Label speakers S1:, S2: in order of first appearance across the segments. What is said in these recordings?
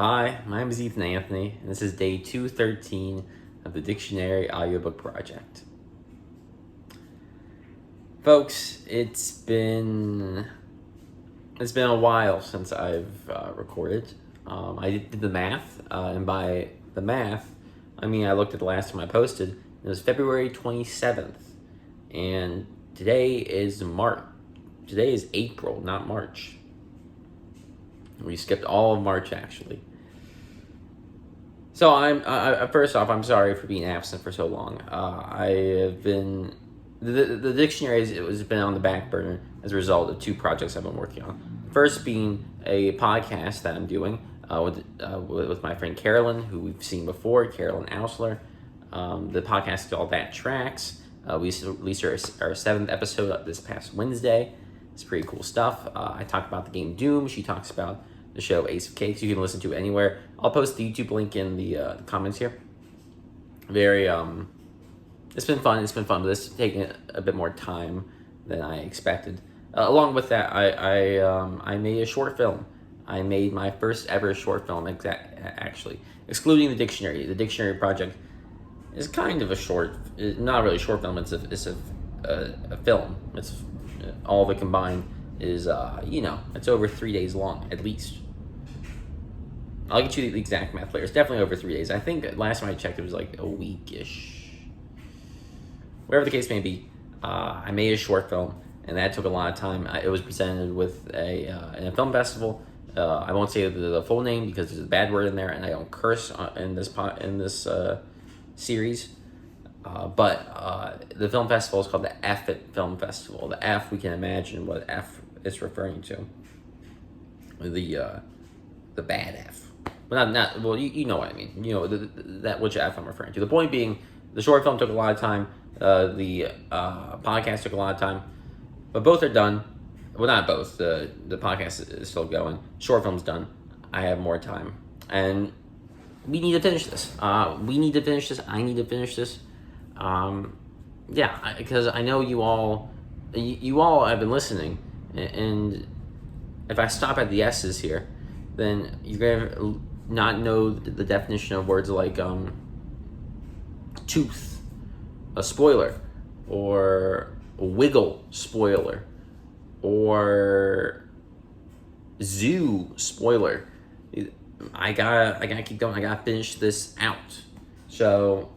S1: Hi, my name is Ethan Anthony, and this is day 213 of the Dictionary Audiobook Project. Folks, it's been a while since I've recorded. I did the math, and by the math, I mean I looked at the last time I posted. It was February 27th, and today is March. Today is April, not March. We skipped all of March, actually. So first off, I'm sorry for being absent for so long. I have been the dictionary has been on the back burner as a result of two projects I've been working on. First being a podcast that I'm doing with my friend Carolyn, who we've seen before, Carolyn Ausler. The podcast is called That Tracks. We released our 7th episode this past Wednesday. It's pretty cool stuff. I talk about the game Doom. She talks about the show Ace of Cakes. You can listen to it anywhere. I'll post the YouTube link in the comments here. It's been fun, but it's taken a bit more time than I expected. Along with that, I made a short film. I made my first ever short film, actually, excluding the dictionary. The dictionary project is kind of a short, not really a short film. It's a film. It's all of it combined is it's over 3 days long at least. I'll get you the exact math later. It's definitely over 3 days. I think last time I checked it was like a week-ish. Whatever the case may be, I made a short film, and that took a lot of time. It was presented with in a film festival. I won't say the full name because there's a bad word in there, and I don't curse in this series. But the film festival is called the F-It Film Festival. The F, we can imagine what F is referring to. The bad F. Well, you know what I mean. You know that which F I'm referring to. The point being, the short film took a lot of time. The podcast took a lot of time, but both are done. Well, not both. The podcast is still going. Short film's done. I have more time, and we need to finish this. I need to finish this. Because I know you all have been listening, and if I stop at the S's here, then you're gonna not know the definition of words like tooth, a spoiler, or wiggle, spoiler, or zoo, spoiler. I gotta keep going. I gotta finish this out. So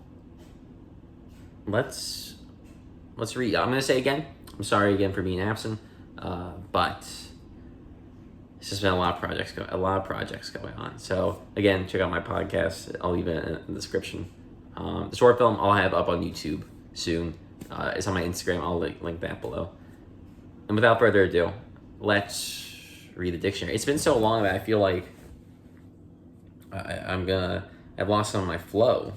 S1: let's read. I'm gonna say again, I'm sorry again for being absent, but it's just been a lot of projects going on. So again, check out my podcast. I'll leave it in the description. The short film I'll have up on YouTube soon. It's on my Instagram. I'll link that below. And without further ado, let's read the dictionary. It's been so long that I feel like I've lost some of my flow.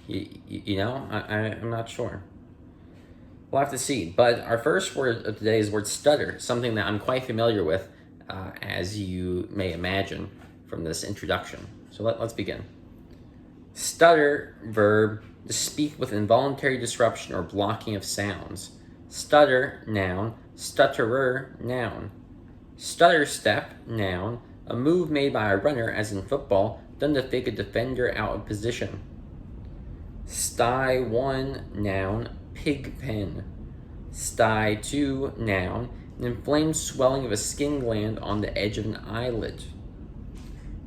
S1: I'm not sure. We'll have to see. But our first word of today is the word stutter, something that I'm quite familiar with, as you may imagine from this introduction. So let's begin. Stutter, verb, to speak with involuntary disruption or blocking of sounds. Stutter, noun. Stutterer, noun. Stutter step, noun. A move made by a runner, as in football, done to fake a defender out of position. Sty 1, noun. Pig pen. Sty 2, noun. An inflamed swelling of a skin gland on the edge of an eyelid.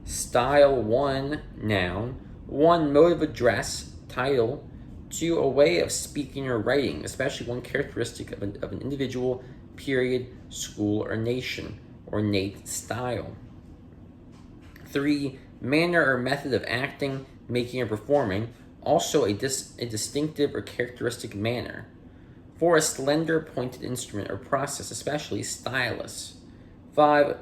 S1: Style 1, noun. 1, mode of address, title. 2, a way of speaking or writing, especially one characteristic of an individual, period, school, or nation. Ornate style. 3, manner or method of acting, making, or performing, also a distinctive or characteristic manner. 4, a slender, pointed instrument or process, especially stylus. 5,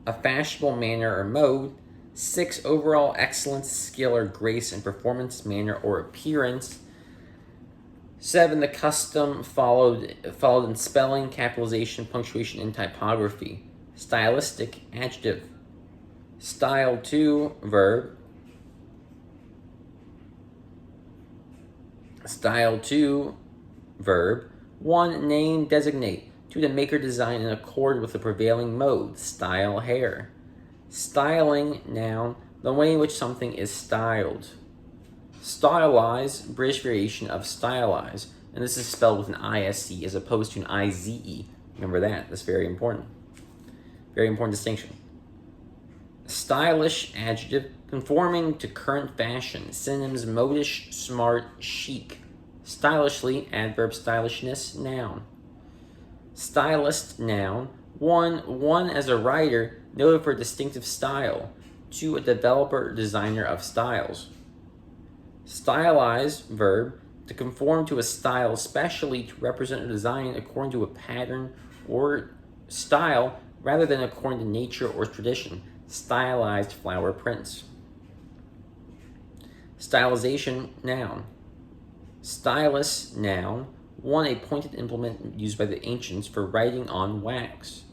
S1: a fashionable manner or mode. 6, overall excellence, skill, or grace in performance, manner, or appearance. 7, the custom followed in spelling, capitalization, punctuation, and typography. Stylistic, adjective. Style 2, verb. Style 2, verb. 1, name, designate. 2, to make or design in accord with the prevailing mode. Style, hair. Styling, noun, the way in which something is styled. Stylize, British variation of stylize, and this is spelled with an ISC as opposed to an IZE. Remember that, that's very important. Very important distinction. Stylish, adjective, conforming to current fashion. Synonyms, modish, smart, chic. Stylishly, adverb, stylishness, noun. Stylist, noun, one as a writer, noted for a distinctive style. Two, a developer or designer of styles. Stylize, verb, to conform to a style, especially to represent or design according to a pattern or style, rather than according to nature or tradition. Stylized flower prints. Stylization, noun. Stylus, noun, one, a pointed implement used by the ancients for writing on wax.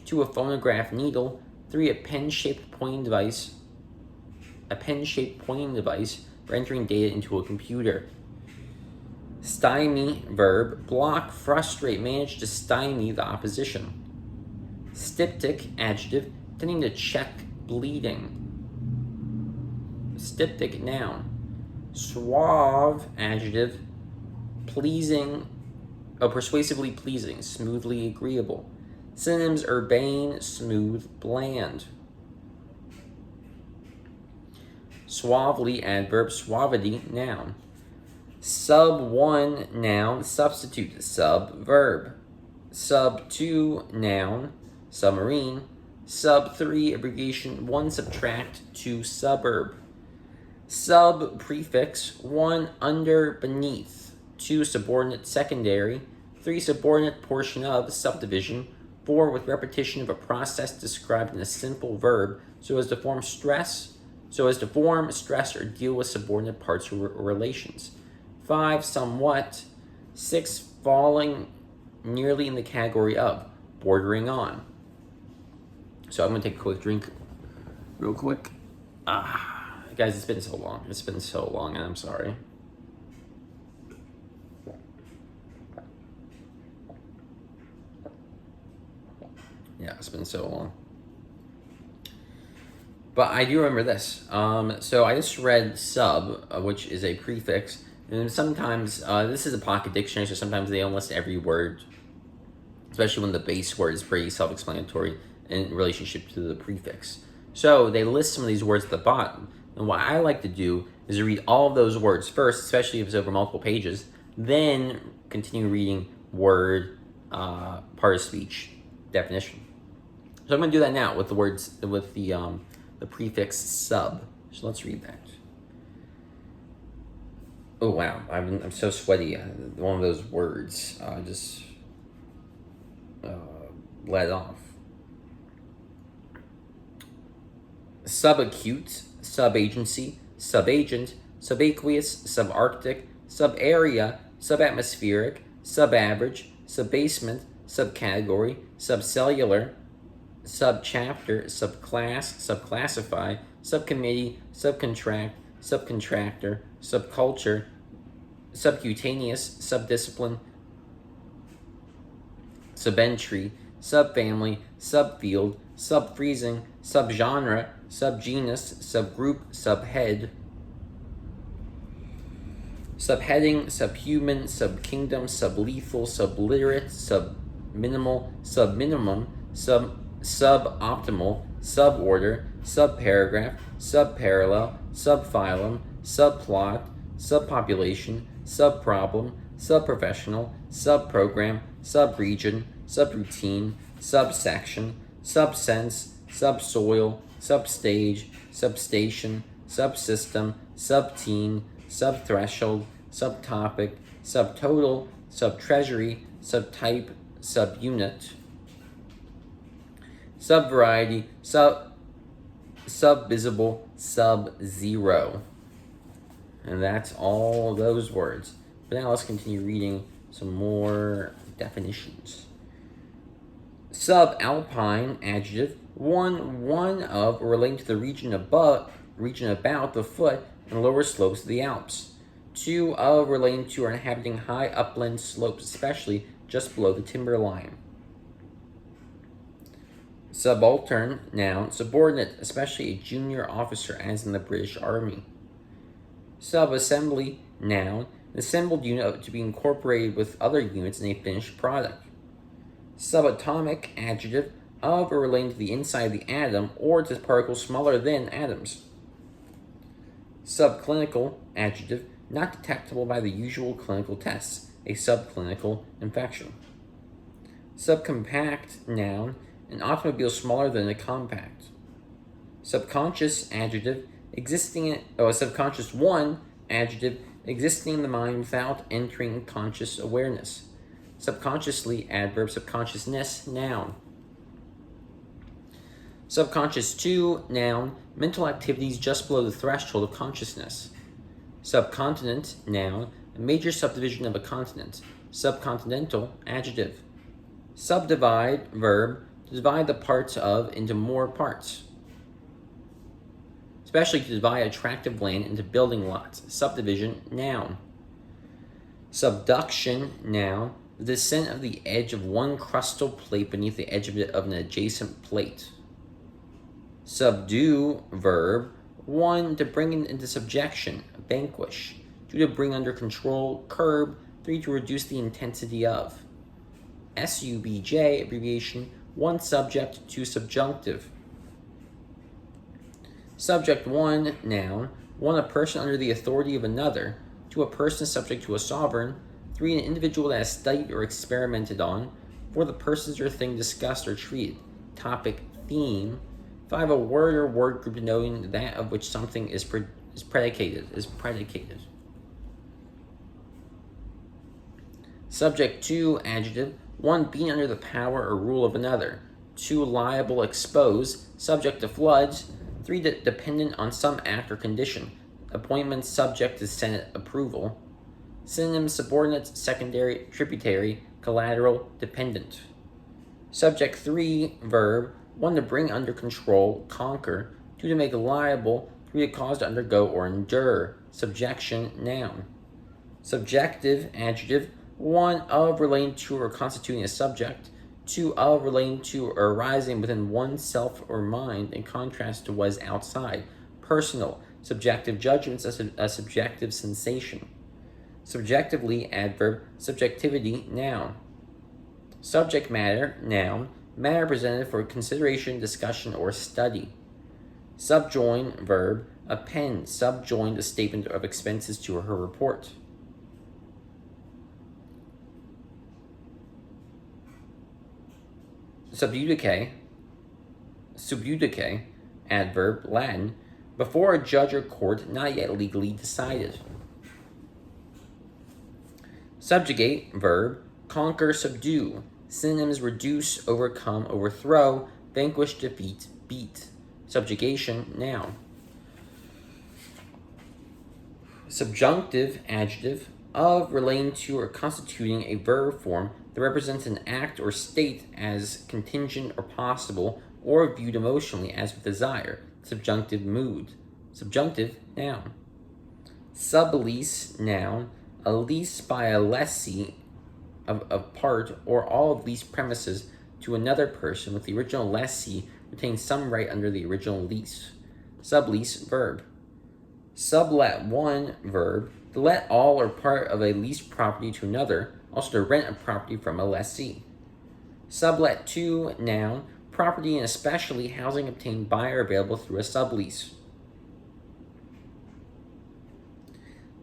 S1: Two, a phonograph needle. Three, a pen-shaped pointing device. For entering data into a computer. Stymie, verb, block, frustrate, manage to stymie the opposition. Styptic, adjective, tending to check bleeding. Styptic, noun. Suave, adjective, persuasively pleasing, smoothly agreeable. Synonyms, urbane, smooth, bland. Suavely, adverb, suavity, noun. Sub 1, noun, substitute, sub, verb. Sub 2, noun, submarine. Sub 3, abbreviation, 1 subtract 2 suburb. Sub prefix, 1 under, beneath. 2 subordinate, secondary. 3 subordinate, portion of, subdivision. 4 with repetition of a process described in a simple verb so as to form, stress, or deal with subordinate parts or relations. 5 somewhat. 6 falling nearly in the category of, bordering on. So I'm going to take a quick drink real quick. Guys, it's been so long, and I'm sorry. Yeah, it's been so long. But I do remember this. So I just read sub, which is a prefix, and sometimes, this is a pocket dictionary, so sometimes they don't list every word, especially when the base word is pretty self-explanatory in relationship to the prefix. So they list some of these words at the bottom. And what I like to do is to read all of those words first, especially if it's over multiple pages, then continue reading word, part of speech, definition. So I'm going to do that now with the words, with the prefix sub. So let's read that. Oh wow, I'm so sweaty. One of those words just let off. Subacute, subagency, subagent, subaqueous, subarctic, subarea, subatmospheric, subaverage, subbasement, subcategory, subcellular, subchapter, subclass, subclassify, subcommittee, subcontract, subcontractor, subculture, subcutaneous, subdiscipline, subentry, subfamily, subfield, subfreezing, subgenre, subgenus, subgroup, subhead, subheading, subhuman, subkingdom, sublethal, subliterate, subminimal, subminimum, suboptimal, suborder, subparagraph, subparallel, subphylum, subplot, subpopulation, subproblem, subprofessional, subprogram, subregion, subroutine, subsection, subsense, subsoil, substage, substation, subsystem, subteen, subthreshold, subtopic, subtotal, subtreasury, subtype, subunit, subvariety, subvisible, sub-zero. And that's all those words. But now let's continue reading some more definitions. Subalpine, adjective, one of or relating to the region about the foot and lower slopes of the Alps. 2 of relating to or inhabiting high upland slopes, especially just below the timberline. Subaltern, noun, subordinate, especially a junior officer, as in the British Army. Subassembly, noun, an assembled unit to be incorporated with other units in a finished product. Subatomic, adjective, of or relating to the inside of the atom or to particles smaller than atoms. Subclinical, adjective, not detectable by the usual clinical tests, a subclinical infection. Subcompact, noun, an automobile smaller than a compact. Subconscious, adjective, subconscious one, adjective, existing in the mind without entering conscious awareness. Subconsciously, adverb, subconsciousness, noun. Subconscious two, noun, mental activities just below the threshold of consciousness. Subcontinent, noun, a major subdivision of a continent. Subcontinental, adjective. Subdivide, verb, to divide the parts of into more parts, especially to divide a tract of land into building lots. Subdivision, noun. Subduction, noun, the descent of the edge of one crustal plate beneath the edge of an adjacent plate. Subdue, verb, one, to bring into subjection, vanquish. Two, to bring under control, curb. Three, to reduce the intensity of. SUBJ, abbreviation, one subject, two subjunctive. Subject one, noun, one, a person under the authority of another. Two, a person subject to a sovereign. Three, an individual that has studied or experimented on. Four, the persons or thing discussed or treated. Topic, theme. Five, a word or word group denoting that of which something is predicated. Subject two, adjective, one, being under the power or rule of another. Two, liable, exposed, subject to floods. Three, dependent on some act or condition. Appointment subject to Senate approval. Synonyms: subordinate, secondary, tributary, collateral, dependent. Subject three, verb, one, to bring under control, conquer. Two, to make liable. Three, to cause to undergo or endure. Subjection, noun. Subjective, adjective, one, of, relating to, or constituting a subject. Two, of, relating to, or arising within oneself or mind, in contrast to what is outside. Personal, subjective judgments, a subjective sensation. Subjectively, adverb, subjectivity, noun. Subject matter, noun, matter presented for consideration, discussion, or study. Subjoin, verb, append, subjoin a statement of expenses to her report. Subjudice, adverb, Latin, before a judge or court not yet legally decided. Subjugate, verb, conquer, subdue. Synonyms: reduce, overcome, overthrow, vanquish, defeat, beat. Subjugation, noun. Subjunctive, adjective, of, relating to, or constituting a verb form that represents an act or state as contingent or possible, or viewed emotionally as with desire. Subjunctive mood. Subjunctive, noun. Sublease, noun, a lease by a lessee of part or all of leased premises to another person, with the original lessee retaining some right under the original lease. Sublease, verb. Sublet one, verb, to let all or part of a leased property to another, also to rent a property from a lessee. Sublet two, noun, property and especially housing obtained by or available through a sublease.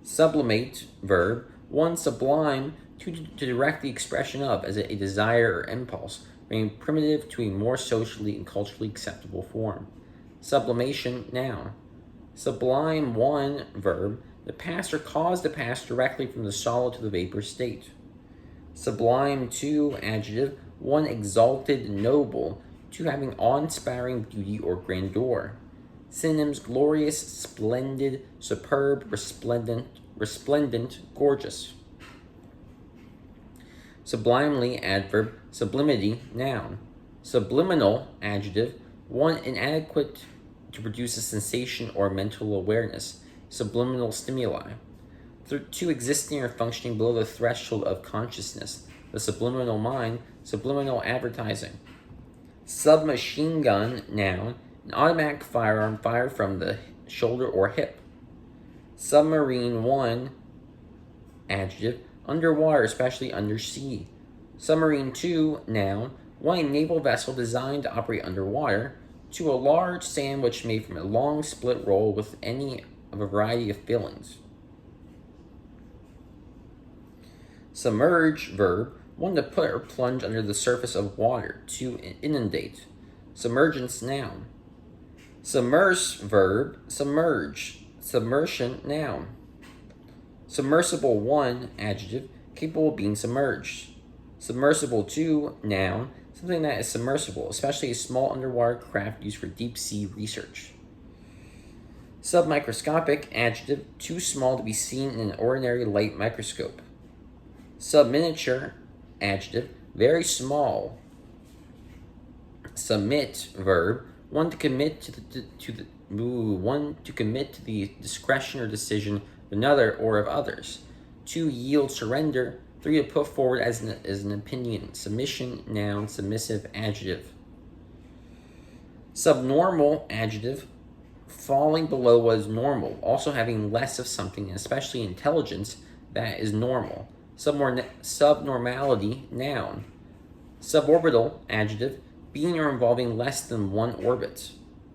S1: Sublimate, verb, one, sublime, to direct the expression of as a desire or impulse, bringing primitive to a more socially and culturally acceptable form. Sublimation, noun. Sublime one, verb, the pass or cause to pass directly from the solid to the vapor state. Sublime two, adjective, one, exalted, noble, two, having awe-inspiring beauty or grandeur. Synonyms: glorious, splendid, superb, resplendent, gorgeous. Sublimely, adverb, sublimity, noun. Subliminal, adjective, one, inadequate to produce a sensation or mental awareness. Subliminal stimuli. Two, existing or functioning below the threshold of consciousness. The subliminal mind, subliminal advertising. Submachine gun, noun, an automatic firearm fired from the shoulder or hip. Submarine 1, adjective, underwater, especially undersea. Submarine 2, noun, one naval vessel designed to operate underwater. 2, a large sandwich made from a long split roll with any of a variety of fillings. Submerge, verb, one to put or plunge under the surface of water, to inundate. Submergence, noun. Submerse, verb, submerge. Submersion, noun. Submersible 1, adjective, capable of being submerged. Submersible 2, noun, something that is submersible, especially a small underwater craft used for deep sea research. Submicroscopic, adjective, too small to be seen in an ordinary light microscope. Subminiature, adjective, very small. Submit, verb, one to commit to the discretion or decision of another or of others. 2, yield, surrender. 3, to put forward as an opinion. Submission, noun, submissive, adjective. Subnormal, adjective, falling below what is normal, also having less of something, especially intelligence, that is normal. Subnormality, noun. Suborbital, adjective, being or involving less than one orbit.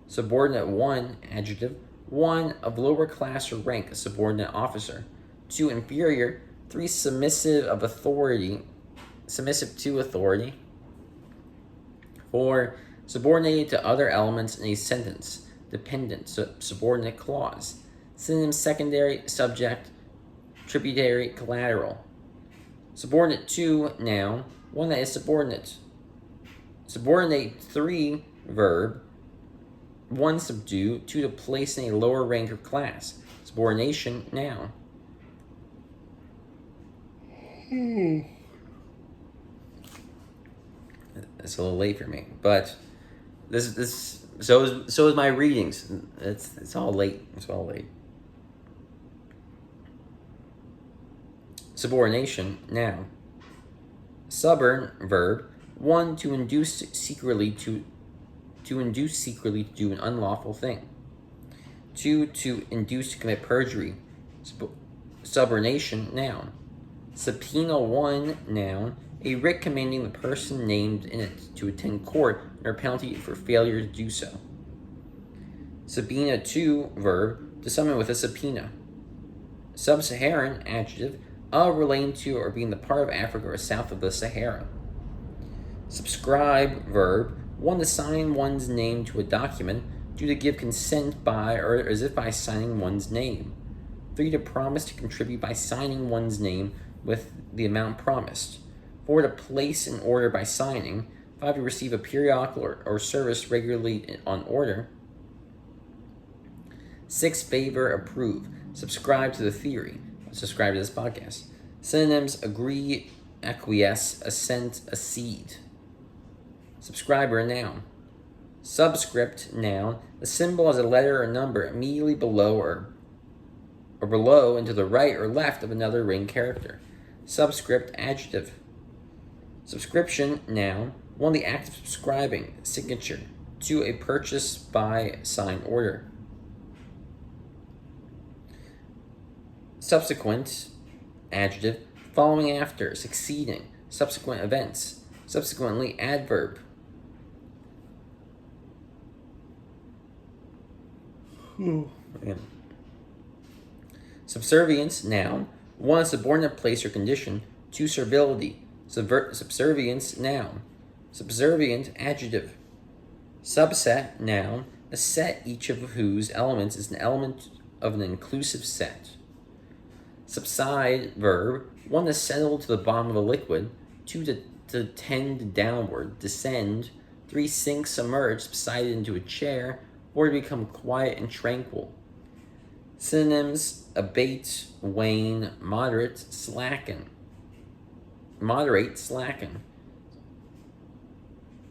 S1: Subordinate 1, adjective, one of lower class or rank, a subordinate officer. 2, inferior. 3, submissive to authority. 4, subordinated to other elements in a sentence, dependent, subordinate clause. Synonyms: secondary, subject, tributary, collateral. Subordinate 2, noun, one that is subordinate. Subordinate 3, verb, 1, subdue, 2, to place in a lower rank or class. Subordination, noun. It's a little late for me, but so is my readings. It's all late. It's all late. Subordination, noun. Suborn, verb, one to induce secretly to do an unlawful thing. 2, to induce to commit perjury. Subordination, noun. Subpoena 1, noun, a writ commanding the person named in it to attend court under penalty for failure to do so. Subpoena 2, verb, to summon with a subpoena. Sub-Saharan, adjective, relating to or being the part of Africa or south of the Sahara. Subscribe, verb, one to sign one's name to a document, due to give consent by or as if by signing one's name. 3, to promise to contribute by signing one's name with the amount promised. 4, to place an order by signing. 5, to receive a periodical or service regularly on order. 6, favor, approve, subscribe to the theory, subscribe to this podcast. Synonyms: agree, acquiesce, assent, accede. Subscriber, noun. Subscript, noun, the symbol as a letter or number immediately below or below and to the right or left of another ring character. Subscript, adjective. Subscription, noun, one, the act of subscribing, signature, to a purchase by signed order. Subsequent, adjective, following after, succeeding, subsequent events. Subsequently, adverb. Subservience, noun, one, a subordinate place or condition. 2, servility, subservience, noun. Subservient, adjective. Subset, noun, a set each of whose elements is an element of an inclusive set. Subside, verb, one to settle to the bottom of a liquid. 2, to tend downward, descend. 3, sink, submerge, subsided into a chair, or to become quiet and tranquil. Synonyms: abate, wane, moderate, slacken. Moderate, slacken.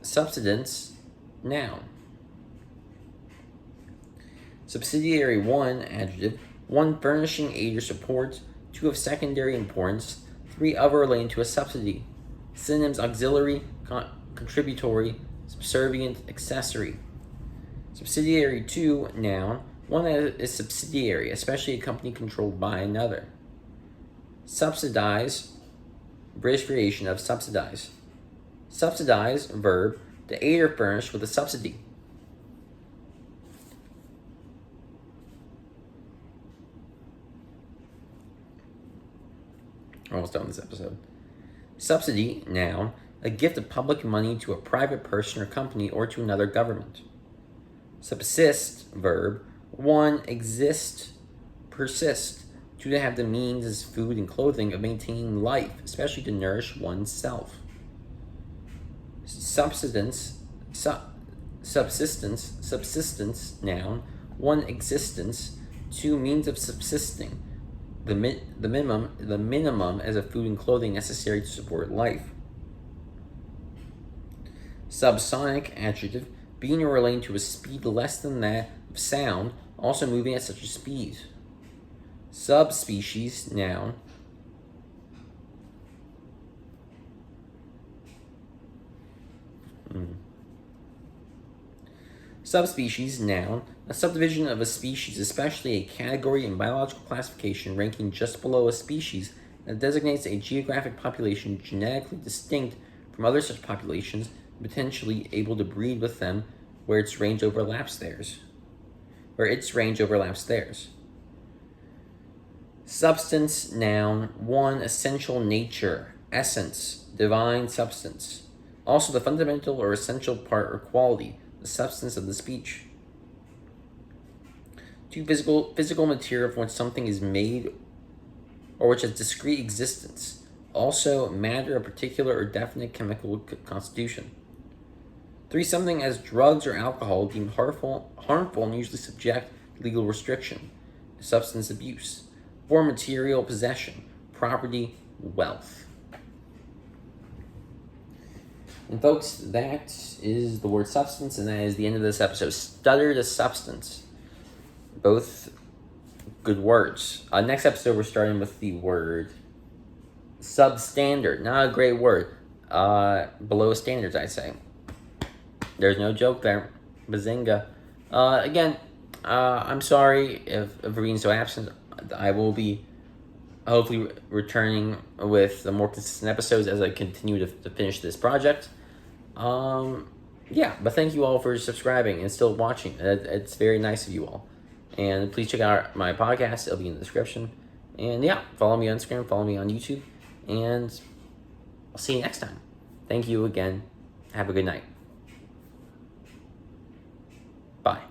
S1: Subsidence, noun. Subsidiary 1, adjective, one furnishing aid or support. 2, of secondary importance. 3, of or relating to a subsidy. Synonyms: auxiliary, contributory, subservient accessory. Subsidiary to, noun, one that is subsidiary, especially a company controlled by another. Subsidize, British variation of subsidize. Subsidize, verb, to aid or furnish with a subsidy. We're almost done with this episode. Subsidy, noun, a gift of public money to a private person or company or to another government. Subsist, verb, one, exist, persist, to have the means as food and clothing of maintaining life, especially to nourish oneself. Subsistence, noun, one, existence, two, means of subsisting, the minimum as a food and clothing necessary to support life. Subsonic, adjective, being or relating to a speed less than that of sound, also moving at such a speed. Subspecies, noun, Subspecies, noun, a subdivision of a species, especially a category in biological classification ranking just below a species that designates a geographic population genetically distinct from other such populations, potentially able to breed with them where its range overlaps theirs. Substance, noun, one, essential nature, essence, divine substance. Also the fundamental or essential part or quality, the substance of the speech. Two, physical material from which something is made or which has discrete existence. Also matter of particular or definite chemical constitution. Three, something as drugs or alcohol deemed harmful and usually subject to legal restriction, substance abuse. Four, material possession, property, wealth. And folks, that is the word substance, and that is the end of this episode. Stutter to substance. Both good words. Next episode, we're starting with the word substandard. Not a great word. Below standards, I say. There's no joke there. Bazinga. Again, I'm sorry if being so absent. I will be hopefully returning with more consistent episodes as I continue to finish this project. Yeah, but thank you all for subscribing and still watching. It's very nice of you all. And please check out my podcast. It'll be in the description. And yeah, follow me on Instagram, follow me on YouTube. And I'll see you next time. Thank you again. Have a good night. Bye.